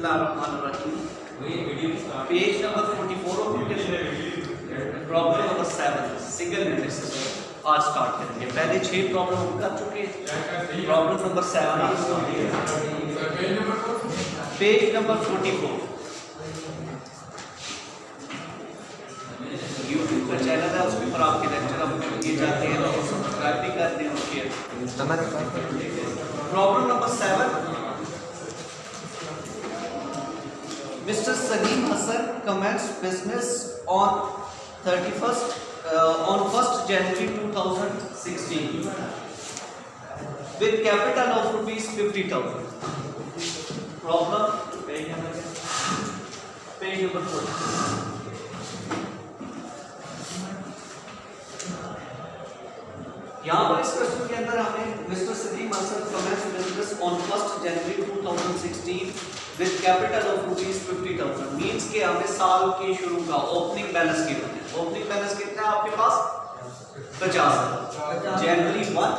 बिस्मिल्लाहिर्रहमानिर्रहीम। Page number 44 of problem number 7 single analysis आज start करेंगे। पहले 6 प्रॉब्लम हम कर चुके हैं। प्रॉब्लम नंबर 7 आज स्टार्ट करेंगे। पेज नंबर 44 यूट्यूब का चैनल है, उसके ऊपर आपके लेक्चर अपलोड किए जाते हैं, और सब्सक्राइब भी करते हैं और share. Problem number 7, Mr. Salim Hassan commenced business on 1st January 2016 with capital of rupees 50,000. Problem page number 4. यहाँ पर इस क्वेश्चन के अंदर हमें Mister Salim Hasan commences business on 1st January 2016 with capital of rupees 50,000 means के हमें साल के शुरू का ओपनिंग बैलेंस गिवन है। ओपनिंग बैलेंस कितना है आपके पास? 50,000। जनवरी 1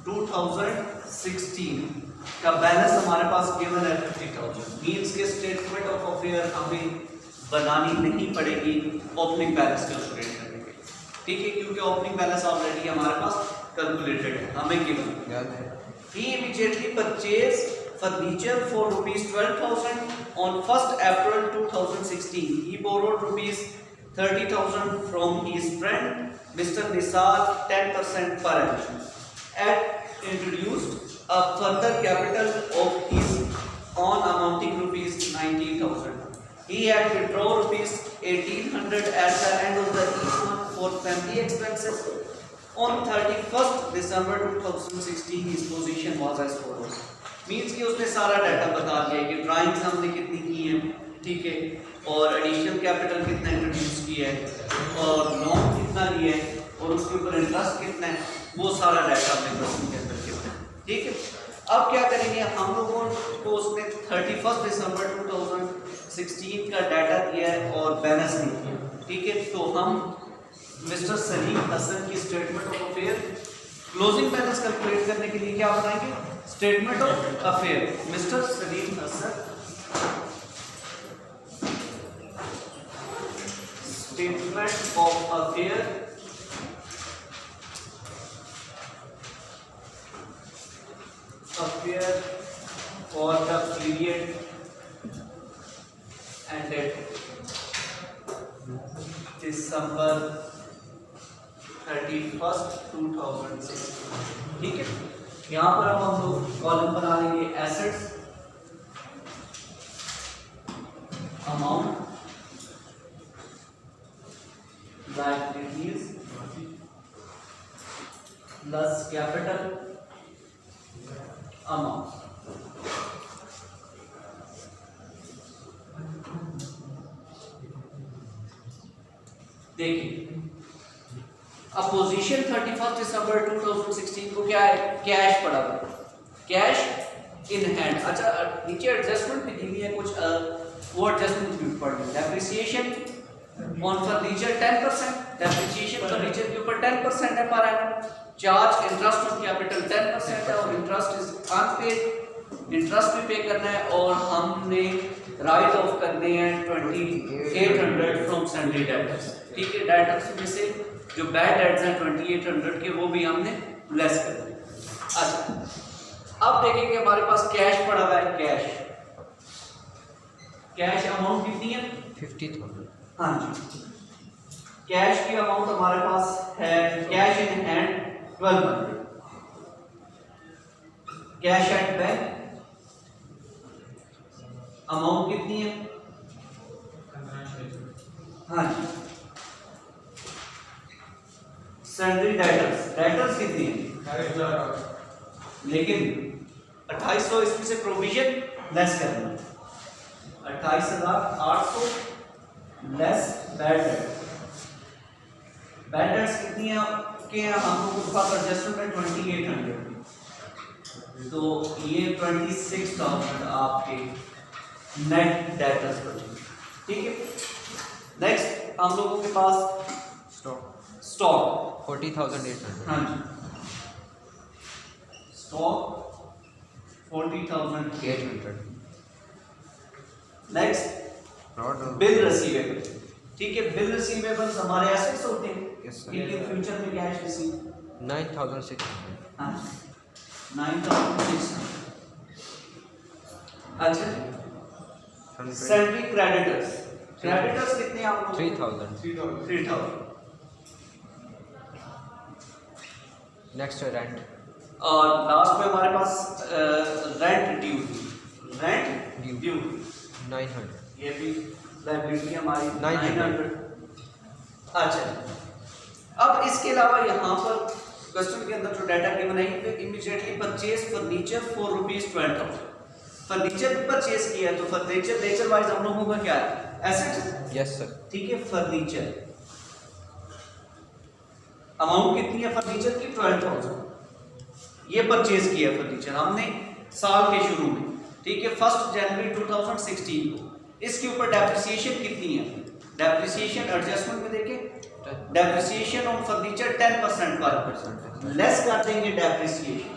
2016 का बैलेंस हमारे पास गिवन है 50,000 मींस के स्टेटमेंट ऑफ अफेयर हमें बनानी नहीं पड़ेगी ओपनिंग बैलेंस कैलकुलेट करने के लिए, ठीक है, क्योंकि ओपनिंग बैलेंस ऑलरेडी हमारे पास कैलकुलेटेड है, हमें गिवन है। He immediately purchased furniture for rupees 12,000 on 1st April 2016. He borrowed rupees 30,000 from his friend Mr. Nisar 10% per annum and introduced a further capital of his own amounting rupees 19,000. He had withdrawn rupees 1,800 at the end of the each month for family expenses. On 31st December 2016 his position was as follows. Means कि उसने सारा data बता दिया कि drawings हमने कितनी की है, ठीक है, और एडिशनल कैपिटल कितना इंट्रोड्यूस किया है, और लोन कितना लिया है, और उसके ऊपर इंटरेस्ट कितना है, वो सारा डाटा हमने क्वेश्चन के अंदर किया है, ठीक है। अब क्या करेंगे हम लोगों को, उसने 31 दिसंबर 2016 का डाटा दिया है और बैलेंस नहीं किया, ठीक है, तो हम मिस्टर सलीम हसन की statement of affair closing balance calculate करने के लिए क्या बनाएंगे? Statement of affair Mister Salim Hasan statement of affair for the period ended December 31st 2016, ठीक है। यहाँ पर अब हम लोग कॉलम बना लेंगे assets, amount, liabilities plus capital amount. देखिए अब पोजीशन 31 दिसंबर 2016 को क्या है? कैश पड़ा हुआ है, कैश इन हैंड। अच्छा नीचे एडजस्टमेंट भी दी हुई है कुछ, वो एडजस्टमेंट भी पढ़ लें। Depreciation on furniture 10%, depreciation furniture के ऊपर 10% है per annum. Charge interest on capital 10% है और इंटरेस्ट इज अनपेड, इंटरेस्ट भी पे करना है, और हमने राइट ऑफ करने हैं 2800 फ्रॉम सैंडरी डेब्टर्स, ठीक है। डेब्टर्स में से जो बैड डेट्स हैं 2800 के, वो भी हमने लेस कर दिए। अच्छा अब देखेंगे हमारे पास कैश पड़ा हुआ है, कैश अमाउंट कितनी है? 50,000। हाँ जी, कैश की अमाउंट हमारे पास है, cash in hand 1200, cash at bank amount कितनी है? हाँ जी, सैलरी डेटर्स कितनी है? लेकिन 2800 इसमें से प्रोविजन लेस करना, 28,800 लेस बैड डेट्स कितनी है आपके? हम लोग उसका एडजस्टमेंट है 2800, तो ये 26,000 आपके नेट डेटर्स बचे, ठीक है। नेक्स्ट हम लोगों के पास स्टॉक 40,800, हाँ जी, stock 40,800। 800 next not bill receivable, ठीक है, बिल रिसीवेबल्स हमारे एसेट्स होते हैं, Yes, sir. इनके फ्यूचर में कैश रिसीव 9600 हाँ 9,600। अच्छा सैलरी क्रेडिटर्स, क्रेडिटर्स कितने आप लोग 3000 3,000। नेक्स्ट रेंट और लास्ट में हमारे पास rent due, rent Due. Due 900 ये भी लाइबिलिटी हमारी 900। 900। अच्छा अब इसके अलावा यहाँ पर क्वेश्चन के अंदर जो डाटा गिवन है immediately purchase furniture for ₹12,000। Furniture भी परचेज किया है तो फर्नीचर नेचर वाइज हम लोगों का क्या है एसेट, यस सर ठीक है। फर्नीचर अमाउंट कितनी है फर्नीचर की 12,000, ये परचेज किया है फर्नीचर हमने साल के शुरू में, ठीक है 1 जनवरी 2016 को। इसके ऊपर डेप्रिसिएशन कितनी है, डेप्रिसिएशन एडजस्टमेंट में देखें, डेप्रिसिएशन ऑन फर्नीचर 10% पर लेस कर देंगे डेप्रिसिएशन,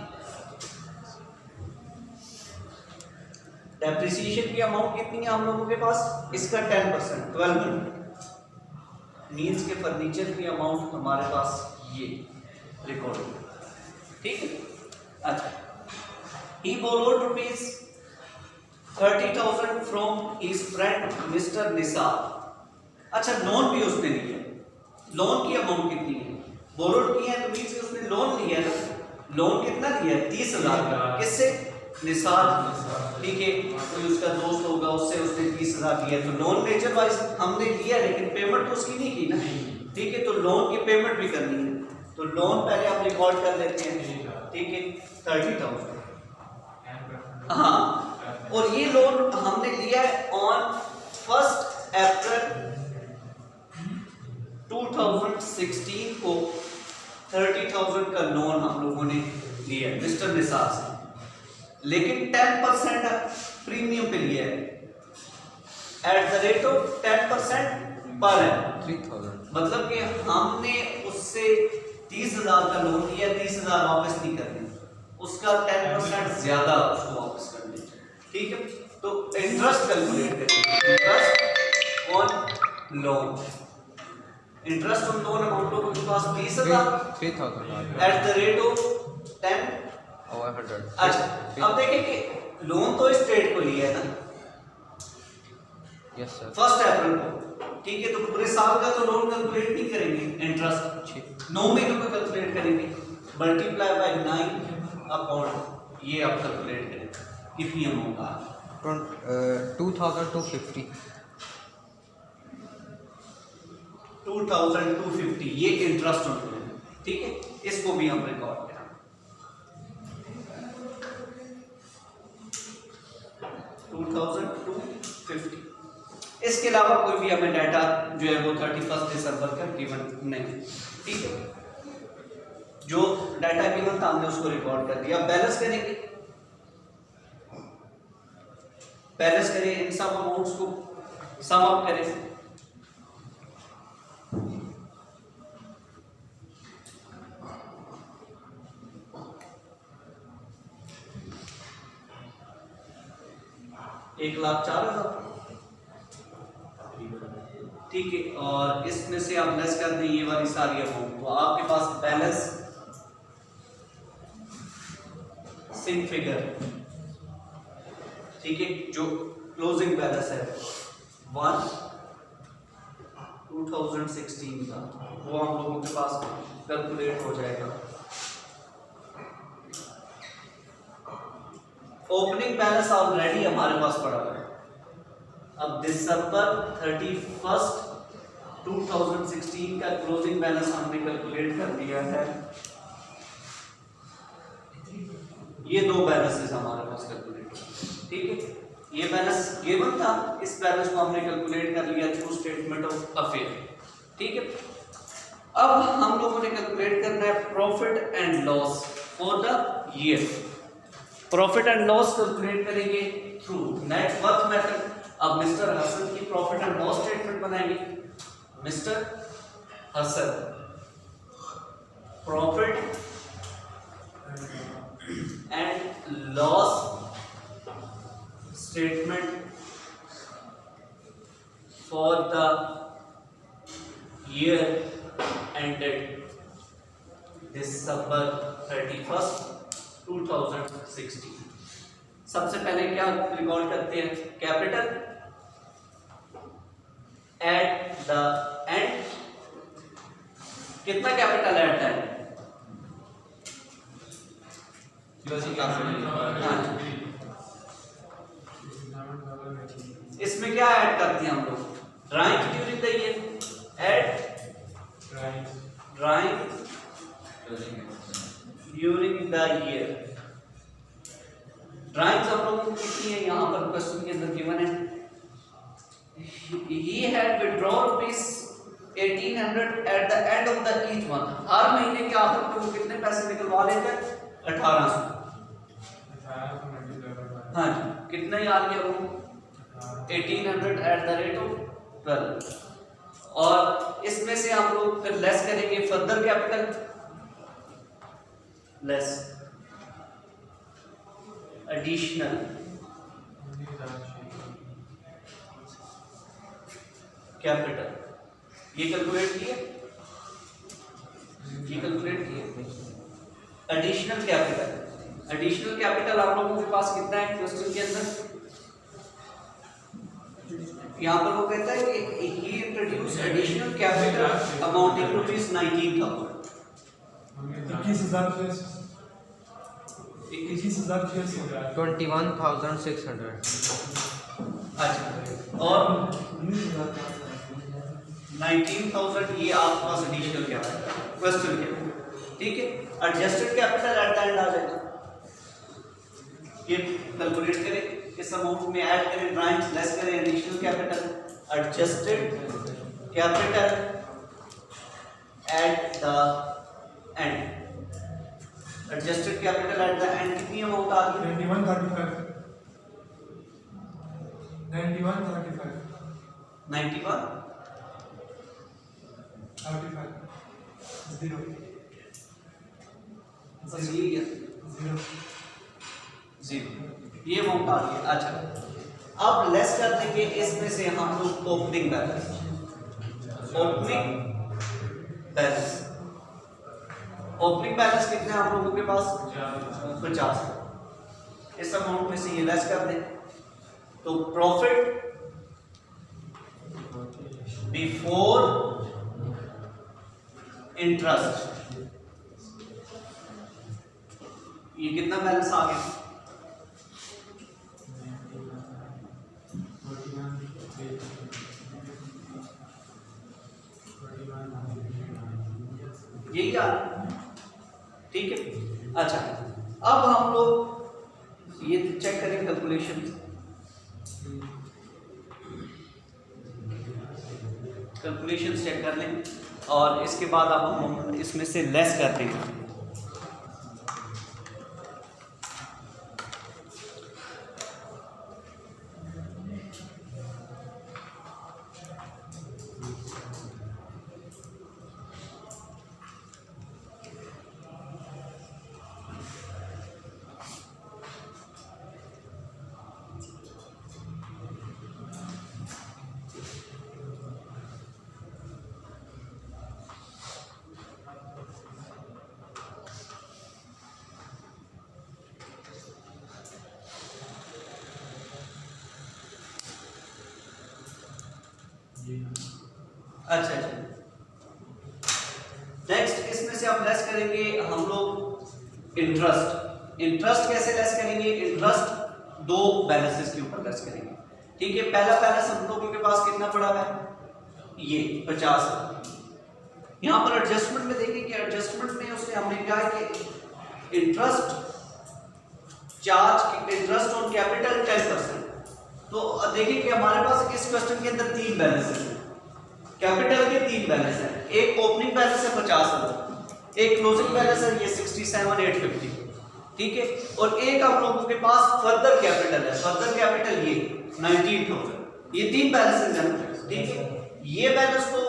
डेप्रिसिएशन की अमाउंट कितनी है हम लोगों के पास, इसका 10% 1200 मींस के फर्नीचर की अमाउंट हमारे पास ये रिकॉर्ड है, ठीक है। अच्छा ही borrowed ₹30,000 from his friend mister Nisar. अच्छा लोन भी उसने लिया, लोन की अमाउंट कितनी है, बोरोड किया है तो मींस उसने लोन लिया है, लोन कितना लिया है 30,000 का, किससे निसार, ठीक है कोई उसका दोस्त होगा उससे उसने 30,000 लिया, तो लोन नेचर वाइज हमने लिया लेकिन पेमेंट तो उसकी नहीं की ना, ठीक है तो लोन की पेमेंट भी करनी है, तो लोन पहले आप रिकॉर्ड कर लेते हैं, ठीक है 30,000। हाँ और ये लोन हमने लिया है ऑन 1 अप्रैल 2016 को 30,000 का लोन हम लोगों ने लिया है मिस्टर निसार से, लेकिन 10% प्रीमियम पे लिया है एट द रेट ऑफ 10% पर है, 3000 मतलब कि हमने उससे 30,000 का लोन लिया, 30,000 वापस नहीं करने, उसका 10% ज्यादा उसको वापस करने, ठीक है। तो इंटरेस्ट कैलकुलेट करें, interest on loan, interest on loan amount लोगों के पास 30,000 3000 at the rate of 10 over 100। अच्छा अब देखें कि लोन तो स्टेट को लिया है ना यस सर 1 अप्रैल को, ठीक है तो पूरे साल का तो लोन कैलकुलेट नहीं करेंगे, इंटरेस्ट 9 महीनों का कैलकुलेट करेंगे, मल्टीप्लाई बाय 9 अपॉन ये आप कैलकुलेट करें कितनी अमाउंट आ 2250 2250 ये इंटरेस्ट ऑन लोन, ठीक है इसको भी हम रिकॉर्ड करें 2250। इसके अलावा कोई भी हमें डाटा जो है वो 31 दिसंबर का गिवन नहीं, ठीक है जो डाटा गिवन था हमने उसको रिकॉर्ड कर दिया। बैलेंस करेंगे, बैलेंस करें इन सब अमाउंट्स को सम अप करें, एक 1,04,000, ठीक है और इसमें से आप लेस कर दें ये वाली सारी अमाउंट, तो आपके पास बैलेंस सिंक फिगर, ठीक है जो क्लोजिंग बैलेंस है 2016 का वो हम लोगों के पास कैलकुलेट हो जाएगा। ओपनिंग बैलेंस ऑलरेडी हमारे पास पड़ा है, अब दिसंबर 31 2016 का क्लोजिंग बैलेंस हमने कैलकुलेट कर दिया है, ये दो बैलेंसेस हमारे पास कैलकुलेट, ठीक है ये बैलेंस गिवन था, इस बैलेंस को हमने कैलकुलेट कर लिया थ्रू स्टेटमेंट ऑफ अफेयर, ठीक है। अब हम लोगों ने कैलकुलेट करना है profit and loss for the year, profit and loss calculate करेंगे थ्रू नेट वर्थ मेथड। अब मिस्टर हसन की प्रॉफिट एंड लॉस स्टेटमेंट बनाएंगे, Mister Hasan profit and loss statement for the year ended December 31st 2016। सबसे पहले क्या record करते हैं? Capital at the and. कितना कैपिटल एट द एंड? इसमें क्या ऐड करते हैं हम लोग? Drawing during the year, at drawing during the year. Drawings हम लोगों को कितनी है यहाँ पर क्वेश्चन के अंदर गिवन है? He had withdrawn rupees 1800 at the end of the each month। हर महीने के आखिर में वो कितने पैसे निकलवा लेते हैं? 1800। हाँ जी, कितना याद किया वो? 1800 at the rate of 12। और इसमें से हम लोग फिर लेस करेंगे further capital, less additional capital. ये कैलकुलेट किए, ये कैलकुलेट किए। एडिशनल कैपिटल, एडिशनल कैपिटल आप लोगों के पास कितना है क्वेश्चन के अंदर? यहाँ पर वो कहता है कि he introduced additional capital amounting to rupees 19,000। 21,600। अच्छा, और 19,000 ये आपके पास एडिशनल कैपिटल क्वेश्चन के, ठीक है। Adjusted capital at the end आ जाएगा, ये कैलकुलेट करें, इस अमाउंट में ऐड करें, ड्राइंग्स लेस करें, additional capital, adjusted capital at the end. Adjusted capital at the end कितनी अमाउंट आ गई? 91,35। 0 बस यही है, 0 ये अमाउंट आ गई। अच्छा, अब लेस कर देंगे इसमें से हम लोग opening balance, opening balance. Opening balance कितने हैं आप लोगों के पास? 50। इस अमाउंट में से ये लेस कर दें तो प्रॉफिट बिफोर इंटरेस्ट, ये कितना बैलेंस आ गया? यही आ रहा, ठीक है। अच्छा, अब हम लोग ये चेक करें कैलकुलेशन, कैलकुलेशन चेक कर लें और इसके बाद अब हम इसमें से लेस कर देंगे। अच्छा अच्छा, नेक्स्ट इसमें से हम लेस करेंगे हम लोग इंटरेस्ट। इंटरेस्ट कैसे लेस करेंगे? इंटरेस्ट दो बैलेंसेस के ऊपर लेस करेंगे, ठीक है। पहला बैलेंस हम लोगों के पास कितना पड़ा है? ये 50। यहाँ पर एडजस्टमेंट में देखिए कि एडजस्टमेंट में उसने हमने कहा कि interest charge, interest on capital 10%। तो देखिए कि हमारे पास इस क्वेश्चन के अंदर तीन बैलेंसेस हैं, कैपिटल के तीन बैलेंस हैं। एक ओपनिंग बैलेंस है 50,000, एक क्लोजिंग बैलेंस है ये 67,850, ठीक है। और एक हम लोगों के पास फर्दर कैपिटल है, फर्दर कैपिटल ये 19,000। ये तीन बैलेंसेस हैं, ठीक है। ये बैलेंस तो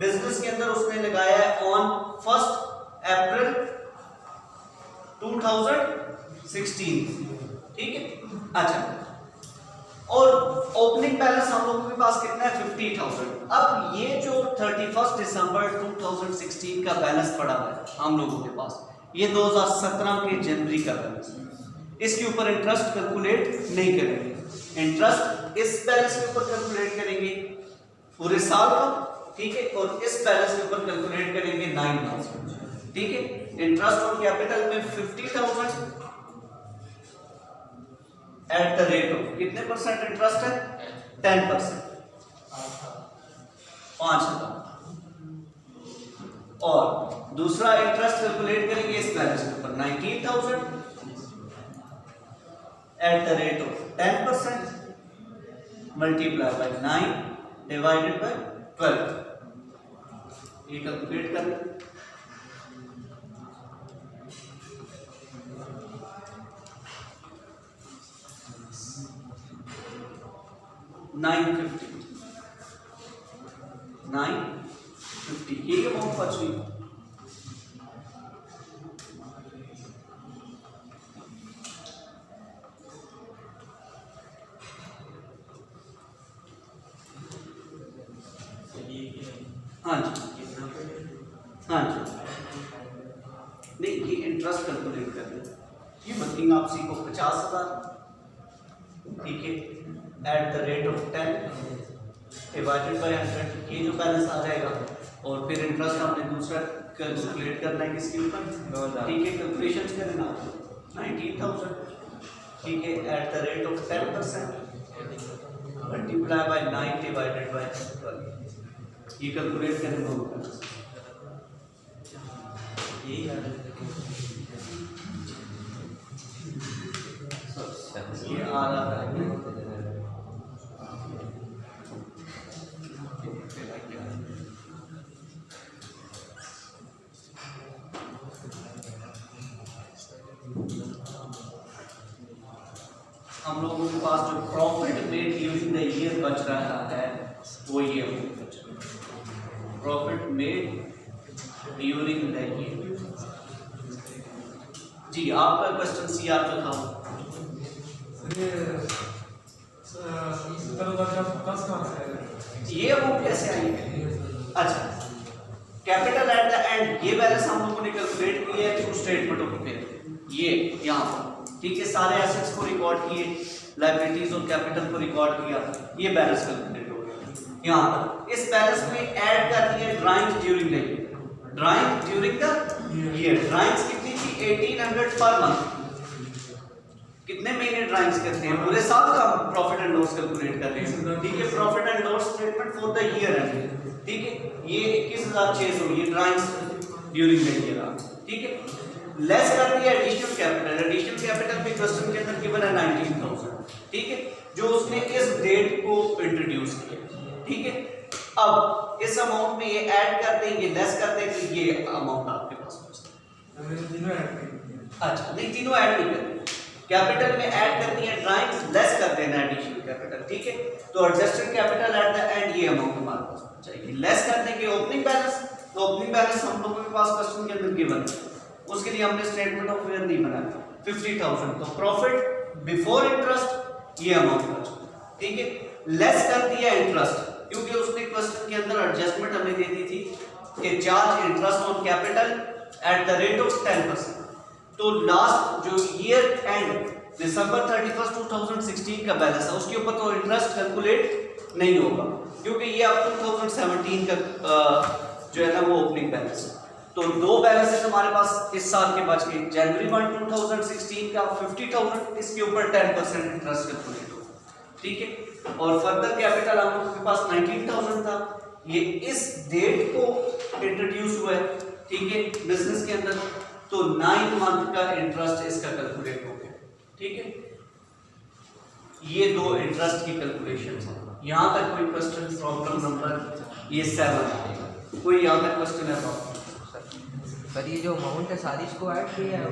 बिजनेस के अंदर उसने लगाया है ऑन 1 अप्रैल 2016, ठीक है। अच्छा, और ओपनिंग बैलेंस हम लोगों के पास कितना है 50,000। अब ये जो 31 दिसंबर 2016 का बैलेंस पड़ा है हम लोगों के पास, ये 2017 के जनवरी का बैलेंस है। इसके ऊपर इंटरेस्ट कैलकुलेट नहीं करेंगे, इंटरेस्ट इस बैलेंस के ऊपर कैलकुलेट करेंगे पूरे साल का, ठीक है, और इस बैलेंस के ऊपर कैलकुलेट करेंगे 9 मंथ्स, ठीक है। इंटरेस्ट ऑन कैपिटल में 50,000 एट द रेट ऑफ कितने परसेंट इंटरेस्ट है 10%, 5,000। और दूसरा इंटरेस्ट कैलकुलेट करेंगे इस बैलेंस के ऊपर 19,000 at the rate of 10% multiply by 9 divided by 12। ये कैलकुलेट कर लें। $950 ये अमाउंट बच रही। हाँ जी, हाँ जी, नहीं ये इंटरेस्ट कैलकुलेट कर लें। ये वर्किंग आप सी को 50,000, ठीक है, at the rate of 10 divided by 100, ये जो बैलेंस आ जाएगा। और फिर इंटरेस्ट हमने दूसरा कैलकुलेट करना है किसके ऊपर, ठीक है, कैलकुलेशंस करना 19,000, ठीक है, at the rate of 10% multiply by 9 divided by 12। ये कैलकुलेट करेंगे यही आ रहा है, ये आ रहा है। हम लोगों के पास जो profit made during the year बच रहा है वो ये बच रहा है, profit made during the year. जी आपका क्वेश्चन सी आप जो था ये अमाउंट कैसे आई? अच्छा, कैपिटल एट द एंड ये बैलेंस हम लोगों ने कैलकुलेट किया है थ्रू स्टेटमेंट ऑफ अफेयर। ये यहाँ पर, ठीक है, सारे एसेट्स को रिकॉर्ड किए, लायबिलिटीज और कैपिटल को रिकॉर्ड किया, ये बैलेंस कैलकुलेट हो गया। यहाँ पर इस बैलेंस में ऐड कर दिया drawings during the year, drawing during the year. Drawings कितनी थी 1800 पर मंथ। कितने महीने ड्राइंग्स करते हैं? पूरे साल का प्रॉफिट एंड लॉस कैलकुलेट कर रहे हैं, ठीक है, profit and loss statement for the year and, ठीक है, ये 21,600 ये ड्राइंग्स ड्यूरिंग द ईयर, ठीक है। लेस कर दिया एडिशनल कैपिटल, एडिशनल कैपिटल भी क्वेश्चन के अंदर गिवन है 19,000, ठीक है, जो उसने इस डेट को इंट्रोड्यूस किया, ठीक है। अब इस अमाउंट में ये ऐड कर देंगे, लेस कर देंगे, ये अमाउंट आपके पास बचता है। अच्छा, नहीं तीनों ऐड नहीं करते, कैपिटल में ऐड करनी है ड्राइंग्स, लेस कर देना एडिशनल कैपिटल, ठीक है। तो adjusted capital at the and ये अमाउंट हमारे पास चाहिए। लेस कर देंगे ओपनिंग बैलेंस, तो ओपनिंग बैलेंस हम लोगों के पास क्वेश्चन के अंदर गिवन है, उसके लिए हमने स्टेटमेंट ऑफ अफेयर नहीं बनाया, 50,000। तो प्रॉफिट बिफोर इंटरेस्ट ये अमाउंट बचा, ठीक है। लेस कर दिया इंटरेस्ट, क्योंकि उसने क्वेश्चन के अंदर एडजस्टमेंट हमें दे दी थी कि charge interest on capital at the rate of 10%। तो लास्ट जो ईयर एंड दिसंबर 31 2016 का बैलेंस है, उसके ऊपर तो इंटरेस्ट कैलकुलेट नहीं होगा, क्योंकि ये अब 2017 का जो है ना वो ओपनिंग बैलेंस है। तो दो बैलेंसेस हमारे पास इस साल के बच गए, जनवरी 1 2016 का 50,000, इसके ऊपर 10% इंटरेस्ट कैलकुलेट होगा, ठीक है। और फर्दर कैपिटल हम लोगों के पास 19,000 था, ये इस डेट को इंट्रोड्यूस हुआ है, ठीक है, बिजनेस के अंदर। तो 9 मंथ का इंटरेस्ट इसका कैलकुलेट हो गया, ठीक है। ये दो इंटरेस्ट की कैलकुलेशन है। यहाँ तक कोई क्वेश्चन? प्रॉब्लम नंबर ये 7 कोई यहाँ तक क्वेश्चन है? सर ये जो अमाउंट है सारी इसको ऐड किया है?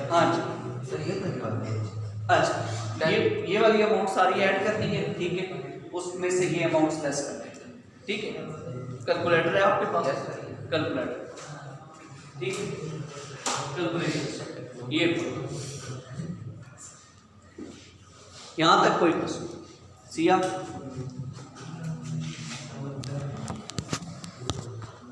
हाँ जी सर ये तो बात है। अच्छा, ये वाली अमाउंट सारी ऐड करनी है, ठीक है, उसमें से ये अमाउंट्स लेस कर देते हैं, ठीक है। कैलकुलेटर है आपके पास? कैलकुलेटर, ठीक है, कैलकुलेशन ये यहाँ तक कोई प्रश्न? सिया